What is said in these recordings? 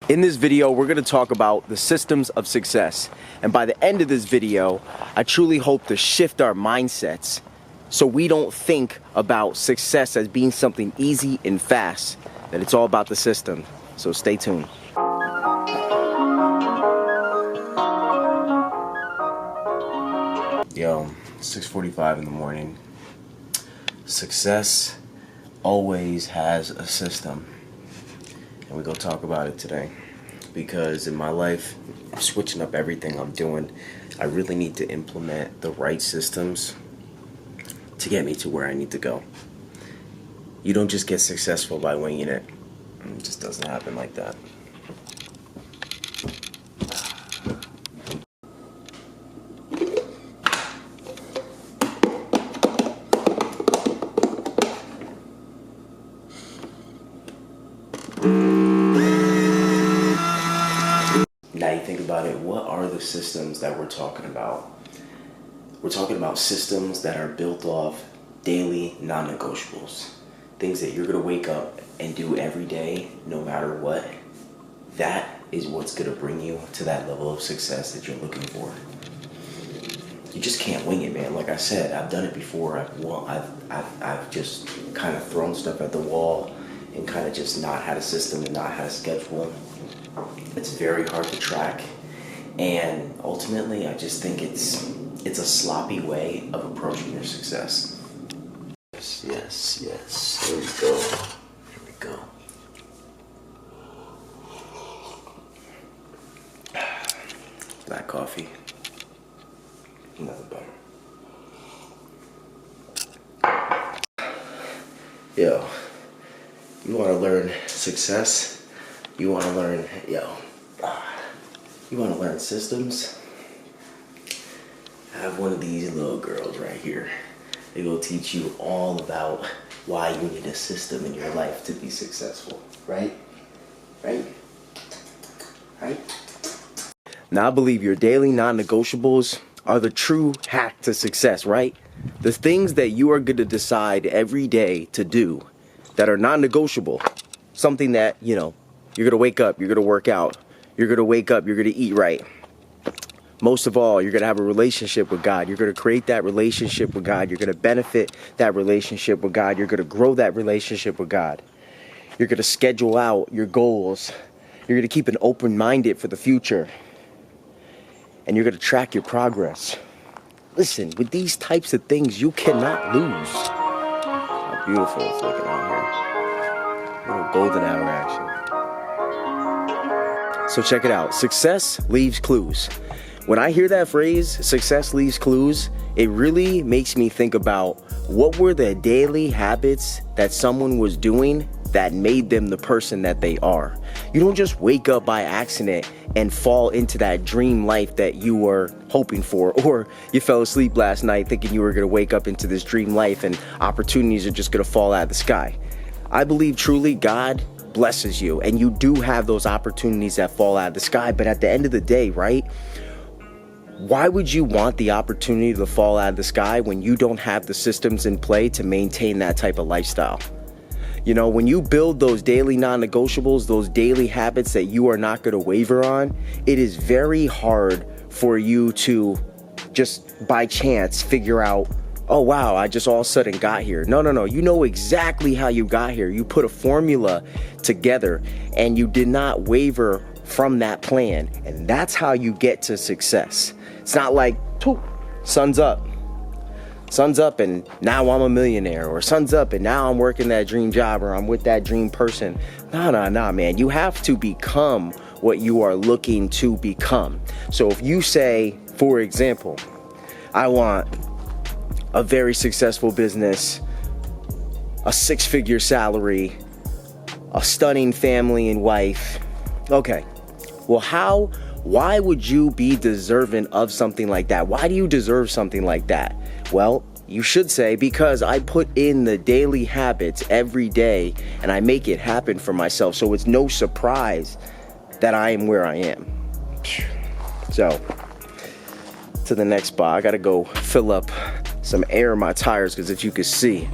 In this video, we're going to talk about the systems of success. And by the end of this video, I truly hope to shift our mindsets so we don't think about success as being something easy and fast, that it's all about the system. So stay tuned. Yo, 6:45 in the morning. Success always has a system. And we're going to talk about it today. Because in my life, I'm switching up everything I'm doing. I really need to implement the right systems to get me to where I need to go. You don't just get successful by winging it. It just doesn't happen like that. Now you think about it, what are the systems that we're talking about? We're talking about systems that are built off daily non-negotiables. Things that you're going to wake up and do every day, no matter what. That is what's going to bring you to that level of success that you're looking for. You just can't wing it, man. Like I said, I've done it before. I've just kind of thrown stuff at the wall and kind of just not had a system and not had a schedule. It's very hard to track, and ultimately I just think it's a sloppy way of approaching your success. Yes. Here we go. Black coffee. Nothing better. Yo, you want to learn success? You want to learn, you want to learn systems? I have one of these little girls right here. They will teach you all about why you need a system in your life to be successful, right? Now I believe your daily non-negotiables are the true hack to success, right? The things that you are going to decide every day to do that are non-negotiable. Something that, you're going to wake up, you're going to work out. You're going to wake up, you're going to eat right. Most of all, you're going to have a relationship with God. You're going to create that relationship with God. You're going to benefit that relationship with God. You're going to grow that relationship with God. You're going to schedule out your goals. You're going to keep an open minded for the future. And you're going to track your progress. Listen, with these types of things, you cannot lose. How beautiful it's looking out here. A little golden hour action. So check it out. Success leaves clues. When I hear that phrase, success leaves clues, it really makes me think about what were the daily habits that someone was doing that made them the person that they are. You don't just wake up by accident and fall into that dream life that you were hoping for, or you fell asleep last night thinking you were going to wake up into this dream life and opportunities are just going to fall out of the sky. I believe truly God blesses you and you do have those opportunities that fall out of the sky, but at the end of the day, right? Why would you want the opportunity to fall out of the sky when you don't have the systems in play to maintain that type of lifestyle? When you build those daily non-negotiables, those daily habits that you are not going to waver on, it is very hard for you to just by chance figure out, oh wow, I just all of a sudden got here. No. You know exactly how you got here. You put a formula together and you did not waver from that plan. And that's how you get to success. It's not like, sun's up and now I'm a millionaire, or sun's up and now I'm working that dream job, or I'm with that dream person. No, man. You have to become what you are looking to become. So if you say, for example, I want a very successful business, a 6-figure salary, a stunning family and wife. Okay, well, why would you be deserving of something like that? Why do you deserve something like that? Well, you should say, because I put in the daily habits every day and I make it happen for myself. So it's no surprise that I am where I am. So, to the next spot, I gotta go fill up some air in my tires, because if you could see,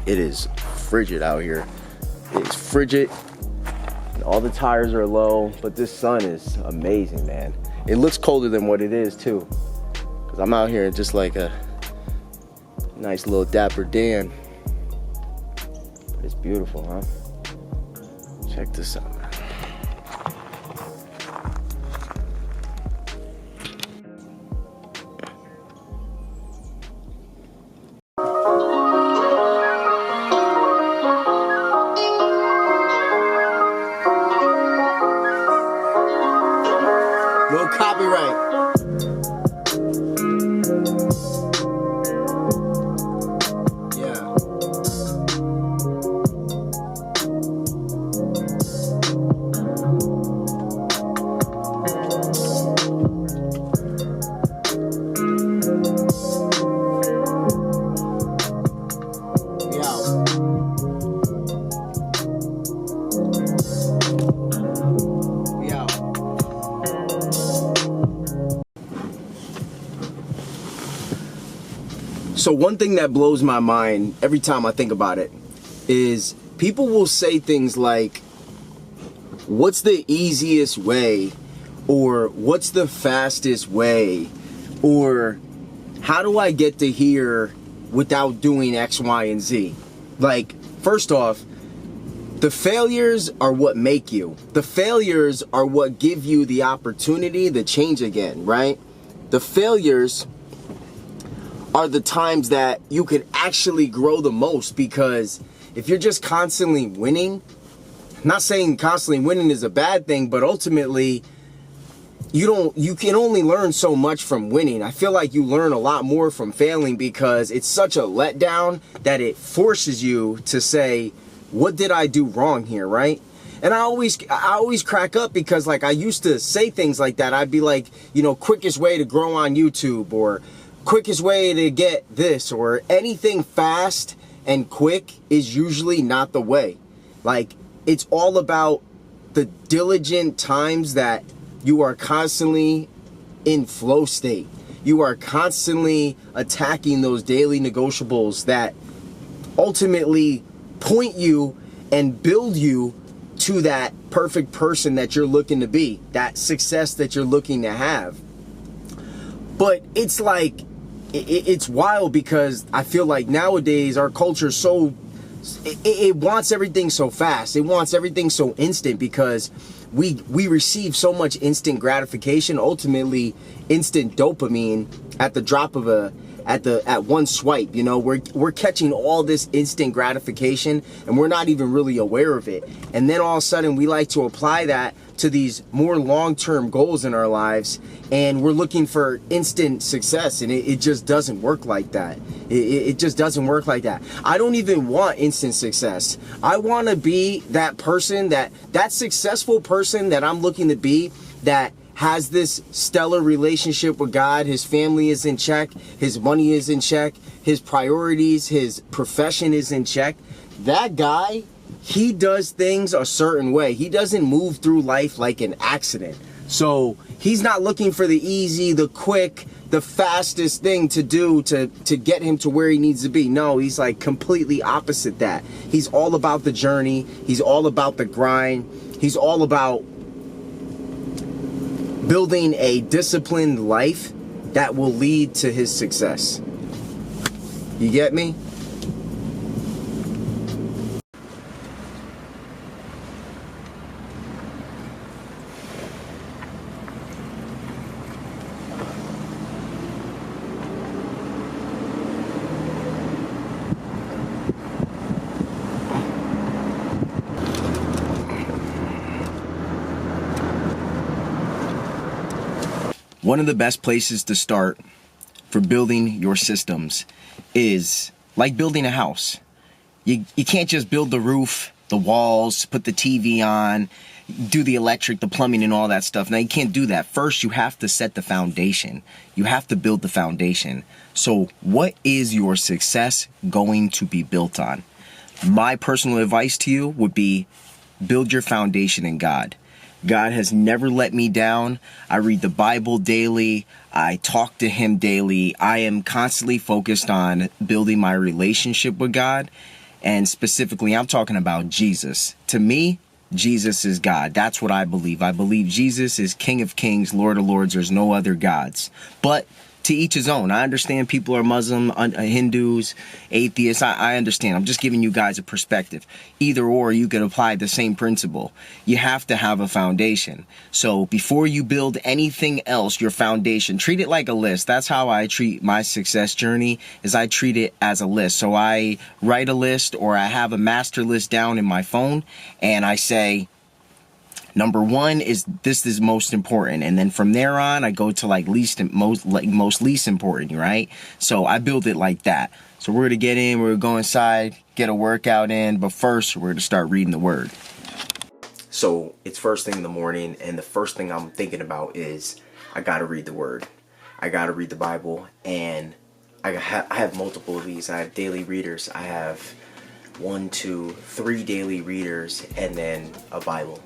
it is frigid out here. It is frigid. All the tires are low, but this sun is amazing, man. It looks colder than what it is too, because I'm out here just like a nice little dapper Dan. But it's beautiful, huh? Check this out. No copyright. Yeah. So one thing that blows my mind every time I think about it is people will say things like, what's the easiest way? Or what's the fastest way? Or how do I get to here without doing X, Y, and Z? Like, first off, the failures are what make you. The failures are what give you the opportunity to change again, right? The failures are the times that you could actually grow the most, because if you're just constantly winning, not saying constantly winning is a bad thing, but ultimately you can only learn so much from winning. I feel like you learn a lot more from failing, because it's such a letdown that it forces you to say, what did I do wrong here, right? And I always crack up, because like I used to say things like that. I'd be like, you know, quickest way to grow on YouTube, or quickest way to get this, or anything fast and quick is usually not the way. Like, it's all about the diligent times that you are constantly in flow state. You are constantly attacking those daily negotiables that ultimately point you and build you to that perfect person that you're looking to be, that success that you're looking to have. But it's like, it's wild, because I feel like nowadays our culture it wants everything so fast. It wants everything so instant, because we receive so much instant gratification, ultimately instant dopamine at the drop of at one swipe. You know, we're catching all this instant gratification, and we're not even really aware of it. And then all of a sudden we like to apply that to these more long-term goals in our lives, and we're looking for instant success, and it just doesn't work like that. It just doesn't work like that. I don't even want instant success. I want to be that person, that successful person that I'm looking to be, that has this stellar relationship with God. His family is in check. His money is in check. His priorities, his profession is in check. That guy, he does things a certain way. He doesn't move through life like an accident. So he's not looking for the easy, the quick, the fastest thing to do to get him to where he needs to be. No, he's like completely opposite that. He's all about the journey. He's all about the grind. He's all about building a disciplined life that will lead to his success. You get me? One of the best places to start for building your systems is like building a house. You can't just build the roof, the walls, put the TV on, do the electric, the plumbing, and all that stuff. Now, you can't do that. First, you have to set the foundation. You have to build the foundation. So what is your success going to be built on? My personal advice to you would be build your foundation in God. God has never let me down. I read the Bible daily. I talk to him daily. I am constantly focused on building my relationship with God. And specifically, I'm talking about Jesus. To me, Jesus is God. That's what I believe. I believe Jesus is King of Kings, Lord of Lords. There's no other gods. But to each his own. I understand people are Muslim, Hindus, atheists. I understand. I'm just giving you guys a perspective. Either or, you could apply the same principle. You have to have a foundation. So before you build anything else, your foundation, treat it like a list. That's how I treat my success journey, is I treat it as a list. So I write a list, or I have a master list down in my phone, and I say, number one is this is most important, and then from there on I go to most least important, right? So I build it like that. So we're gonna get in, we're gonna go inside, get a workout in, but first we're gonna start reading the word. So it's first thing in the morning, and the first thing I'm thinking about is I gotta read the word. I gotta read the Bible, and I have multiple of these. I have daily readers. I have 1, 2, 3 daily readers, and then a Bible.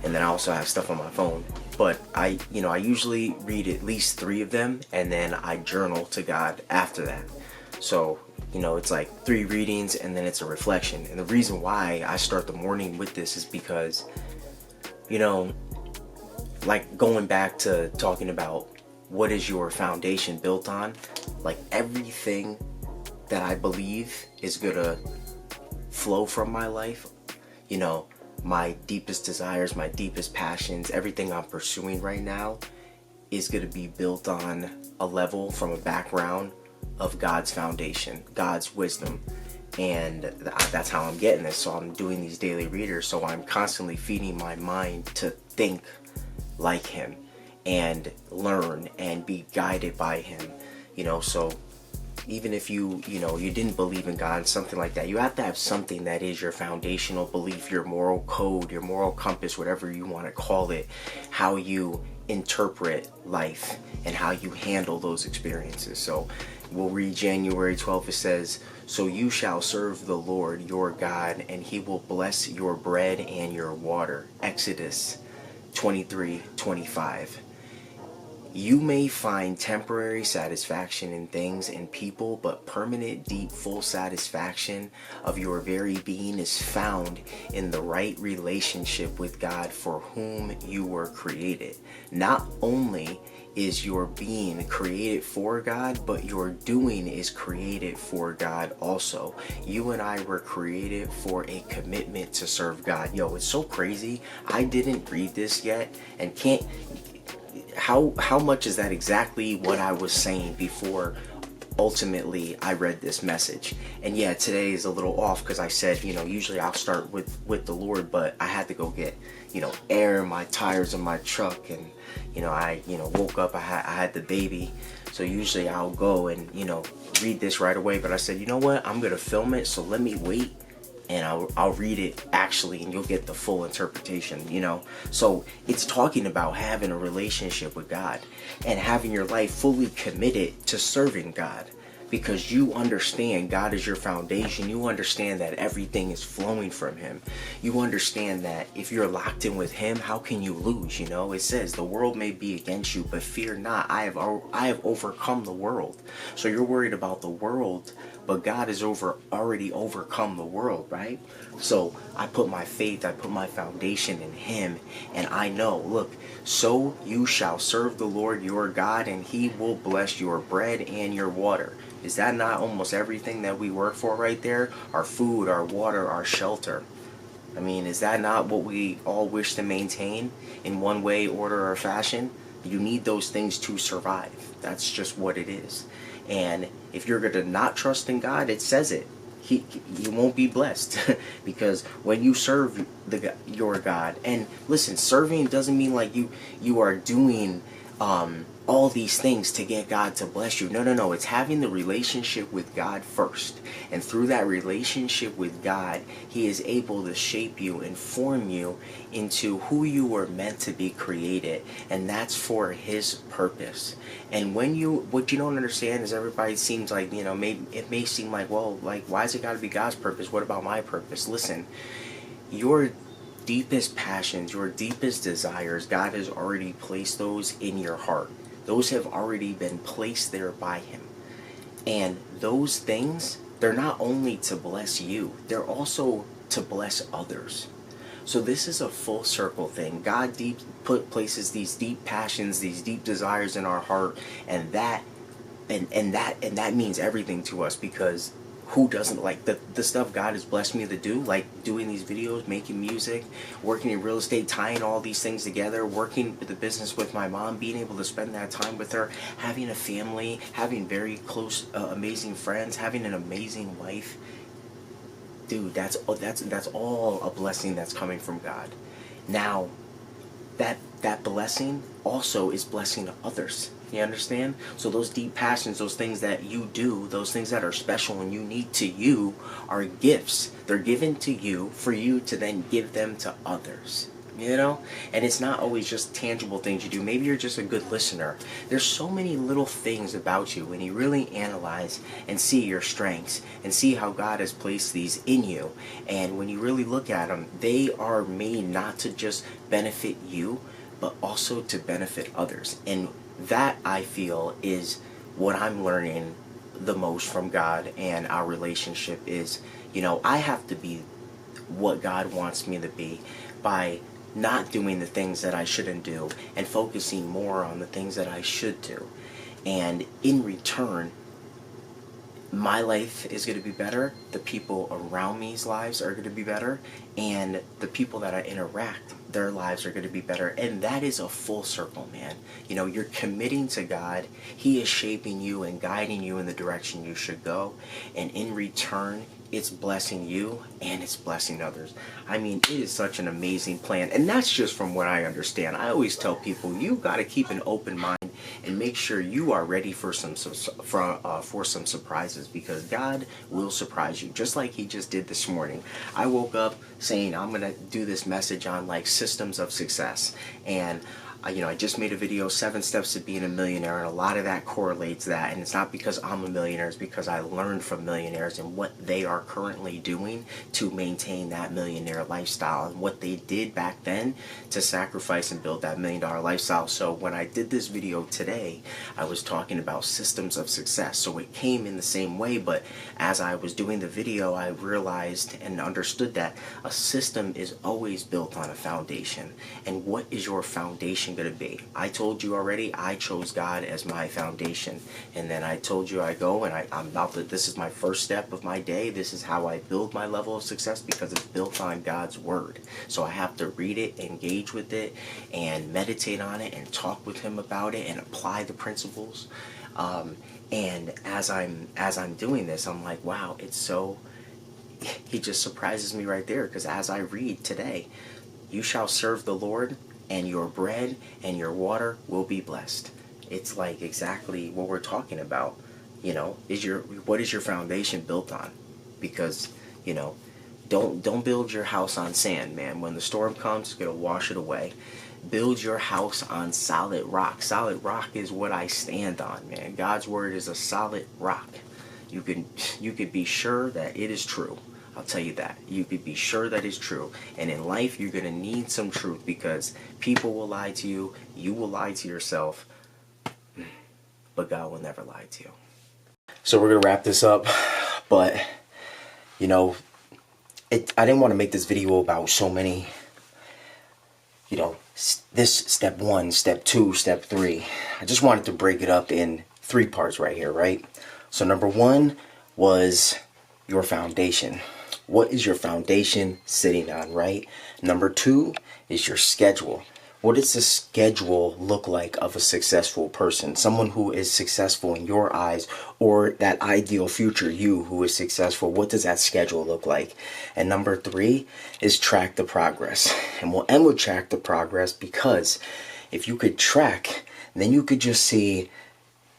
And then I also have stuff on my phone. But I usually read at least 3 of them, and then I journal to God after that. So, it's like 3 readings, and then it's a reflection. And the reason why I start the morning with this is because, like going back to talking about what is your foundation built on, like everything that I believe is gonna flow from my life, my deepest desires, my deepest passions, everything I'm pursuing right now is going to be built on a level from a background of God's foundation, God's wisdom. And that's how I'm getting this. So I'm doing these daily readers. So I'm constantly feeding my mind to think like him and learn and be guided by him, so even if you didn't believe in God, something like that, you have to have something that is your foundational belief, your moral code, your moral compass, whatever you want to call it, how you interpret life and how you handle those experiences. So we'll read January 12th. It says, "So you shall serve the Lord your God, and he will bless your bread and your water." Exodus 23:25. You may find temporary satisfaction in things and people, but permanent, deep, full satisfaction of your very being is found in the right relationship with God, for whom you were created. Not only is your being created for God, but your doing is created for God also. You and I were created for a commitment to serve God. Yo, it's so crazy. I didn't read this yet, and can't... How much is that exactly what I was saying before ultimately I read this message? And yeah, today is a little off because I said, usually I'll start with the Lord, but I had to go get, air in my tires of my truck, and I woke up, I had the baby, so usually I'll go and read this right away, but I said, you know what, I'm gonna film it, so let me wait and I'll read it actually, and you'll get the full interpretation, So it's talking about having a relationship with God and having your life fully committed to serving God, because you understand God is your foundation. You understand that everything is flowing from him. You understand that if you're locked in with him, how can you lose? It says the world may be against you, but fear not. I have overcome the world. So you're worried about the world, but God has already overcome the world, right? So I put my faith, I put my foundation in him, and I know, look, so you shall serve the Lord your God, and he will bless your bread and your water. Is that not almost everything that we work for right there? Our food, our water, our shelter. I mean, is that not what we all wish to maintain in one way, order, or fashion? You need those things to survive. That's just what it is. And if you're going to not trust in God, it says it. You won't be blessed because when you serve your God, and listen, serving doesn't mean like you are doing all these things to get God to bless you. No. It's having the relationship with God first. And through that relationship with God, he is able to shape you and form you into who you were meant to be created. And that's for his purpose. And what you don't understand is everybody seems like, it may seem like, well, like, why is it got to be God's purpose? What about my purpose? Listen, your deepest passions, your deepest desires, God has already placed those in your heart. Those have already been placed there by him. And those things, they're not only to bless you, they're also to bless others. So this is a full circle thing. God places these deep passions, these deep desires in our heart, and that means everything to us, because who doesn't like the stuff God has blessed me to do, like doing these videos, making music, working in real estate, tying all these things together, working the business with my mom, being able to spend that time with her, having a family, having very close, amazing friends, having an amazing wife. Dude, that's all a blessing that's coming from God. Now, that blessing also is blessing to others. You understand? So those deep passions, those things that you do, those things that are special and unique to you are gifts. They're given to you for you to then give them to others. You know? And it's not always just tangible things you do. Maybe you're just a good listener. There's so many little things about you when you really analyze and see your strengths and see how God has placed these in you. And when you really look at them, they are made not to just benefit you, but also to benefit others. And that, I feel, is what I'm learning the most from God and our relationship is, you know, I have to be what God wants me to be by not doing the things that I shouldn't do and focusing more on the things that I should do. And in return, my life is going to be better, the people around me's lives are going to be better, and the people that I interact, their lives are going to be better. And that is a full circle, man. You know, you're committing to God. He is shaping you and guiding you in the direction you should go. And in return, it's blessing you and it's blessing others. I mean, it is such an amazing plan. And that's just from what I understand. I always tell people, you got to keep an open mind and make sure you are ready for some surprises, because God will surprise you, just like he just did this morning. I woke up saying I'm gonna do this message on like systems of success, and I just made a video, 7 steps to being a millionaire, and a lot of that correlates that. And it's not because I'm a millionaire, it's because I learned from millionaires and what they are currently doing to maintain that millionaire lifestyle and what they did back then to sacrifice and build that $1 million lifestyle. So when I did this video today, I was talking about systems of success. So it came in the same way, but as I was doing the video, I realized and understood that a system is always built on a foundation. And what is your foundation going to be? I told you already, I chose God as my foundation. And then I told you I go and I'm about to, this is my first step of my day. This is how I build my level of success, because it's built on God's word. So I have to read it, engage with it, and meditate on it, and talk with him about it, and apply the principles. And as I'm doing this, I'm like, wow, it's so, he just surprises me right there. Because as I read today, you shall serve the Lord, and your bread and your water will be blessed. It's like exactly what we're talking about. You know, what is your foundation built on? Because, you know, don't build your house on sand, man. When the storm comes, it's gonna wash it away. Build your house on solid rock. Solid rock is what I stand on, man. God's word is a solid rock. You can be sure that it is true. I'll tell you that. You could be sure that it's true. And in life, you're going to need some truth, because people will lie to you. You will lie to yourself. But God will never lie to you. So we're going to wrap this up. But, you know, I didn't want to make this video about so many, you know, this step 1, step 2, step 3. I just wanted to break it up in 3 parts right here, right? So number 1 was your foundation. What is your foundation sitting on, right? Number 2 is your schedule. What does the schedule look like of a successful person? Someone who is successful in your eyes, or that ideal future you who is successful. What does that schedule look like? And number 3 is track the progress. And we'll end with track the progress, because if you could track, then you could just see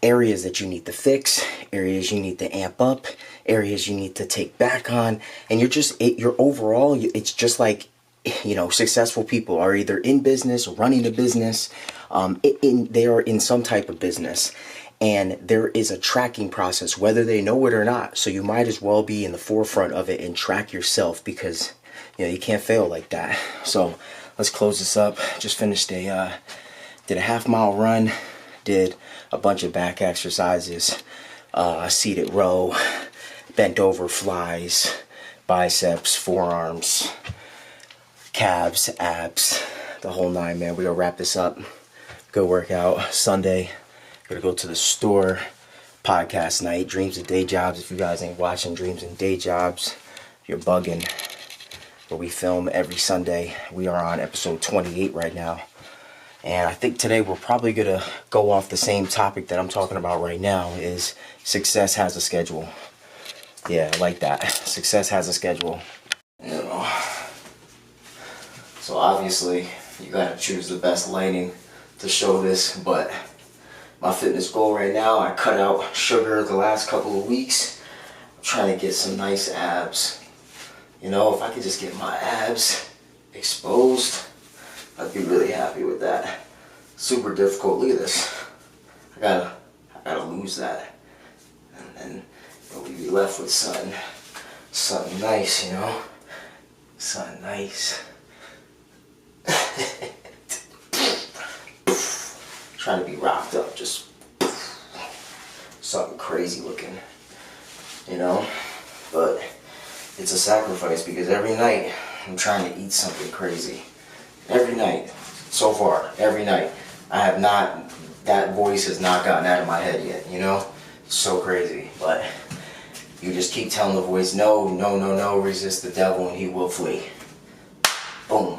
areas that you need to fix, areas you need to amp up, areas you need to take back on, and you're overall, it's just like, you know, successful people are either in business, running a business, they are in some type of business, and there is a tracking process, whether they know it or not. So you might as well be in the forefront of it and track yourself, because, you know, you can't fail like that. So let's close this up. Just finished did a half-mile run, did a bunch of back exercises, seated row, bent over flies, biceps, forearms, calves, abs, the whole nine, man. We're gonna wrap this up. Go work out. Sunday, gonna go to the store. Podcast night, Dreams and Day Jobs. If you guys ain't watching Dreams and Day Jobs, you're bugging. Where we film every Sunday. We are on episode 28 right now. And I think today we're probably gonna go off the same topic that I'm talking about right now, is success has a schedule. Yeah, I like that. Success has a schedule. You know. So obviously you gotta choose the best lighting to show this, but my fitness goal right now, I cut out sugar the last couple of weeks. I'm trying to get some nice abs. You know, if I could just get my abs exposed, I'd be really happy with that. Super difficult. Look at this. I gotta lose that, and then we'll be left with something nice. You know, something nice. Trying to be rocked up, just something crazy looking. You know, but it's a sacrifice because every night I'm trying to eat something crazy. Every night, so far, every night. That voice has not gotten out of my head yet, you know? It's so crazy, but you just keep telling the voice, no, no, no, no, resist the devil and he will flee. Boom.